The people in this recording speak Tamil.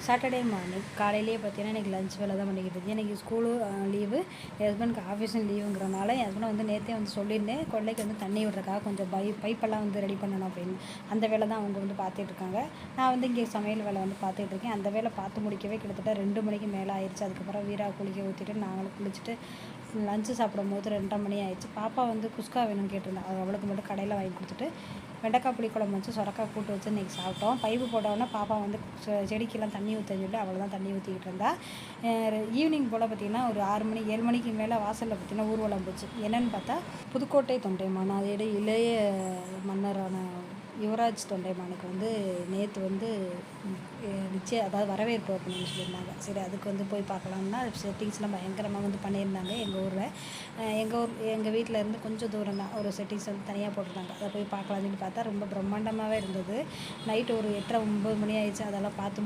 சாட்டர்டே மார்னிங் காலையிலேயே பார்த்தீங்கன்னா இன்றைக்கி லஞ்ச் வேலை தான் பண்ணிக்கிட்டு இருந்தேன். இன்றைக்கி ஸ்கூலு லீவு, என் ஹஸ்பண்டுக்கு ஆஃபீஸும் லீவுங்கிறனால என் ஹஸ்பண்டை வந்து நேற்றே வந்து சொல்லியிருந்தேன், கொல்லைக்கு வந்து தண்ணி விடுறதுக்காக கொஞ்சம் பைப்பெல்லாம் வந்து ரெடி பண்ணணும் அப்படின்னு. அந்த வேலை தான் அவங்க வந்து பார்த்துட்ருக்காங்க. நான் வந்து இங்கே சமையல் வேலை வந்து பார்த்துட்ருக்கேன். அந்த வேலை பார்த்து முடிக்கவே கிட்டத்தட்ட 2 மணிக்கு மேலே ஆயிடுச்சு. அதுக்கப்புறம் வீரா குளிக்க ஊற்றிட்டு நாங்களும் குளிச்சுட்டு லஞ்சு சாப்பிடும்போது 2:30 மணி ஆயிடுச்சு. பாப்பா வந்து குஸ்கா வேணும்னு கேட்டிருந்தா. அவளுக்கு மட்டும் கடையில் வாங்கி கொடுத்துட்டு வெண்டைக்காய் புளிக்குழம்பு வச்சு சொரக்காய் கூட்டு வச்சு இன்றைக்கி சாப்பிட்டோம். பைப்பு போட்டோன்னே பாப்பா வந்து செடிக்கெல்லாம் தண்ணி ஊற்றன்னு சொல்லி அவள் தான் தண்ணி ஊற்றிக்கிட்டு இருந்தா. ஈவினிங் போல் பார்த்திங்கன்னா ஒரு 6 மணி 7 மணிக்கு மேலே வாசலில் பார்த்திங்கன்னா ஊர்வலம் போச்சு. என்னென்னு பார்த்தா புதுக்கோட்டை தொண்டைமான், அதோட இளைய மன்னரான யுவராஜ் தொண்டைமானுக்கு வந்து நேற்று வந்து அதாவது வரவேற்பு அப்படின்னு சொல்லியிருந்தாங்க. சரி, அதுக்கு வந்து போய் பார்க்கலாம்னா செட்டிங்ஸ்லாம் பயங்கரமாக வந்து பண்ணியிருந்தாங்க. எங்கள் வீட்டில் இருந்து கொஞ்சம் தூரம் தான் ஒரு செட்டிங்ஸ் வந்து தனியாக போட்டிருந்தாங்க. அதை போய் பார்க்கலாம்னு சொல்லி பார்த்தா ரொம்ப பிரம்மாண்டமாகவே இருந்தது. நைட்டு ஒரு 8:30 9 மணி ஆயிடுச்சு. அதெல்லாம் பார்த்து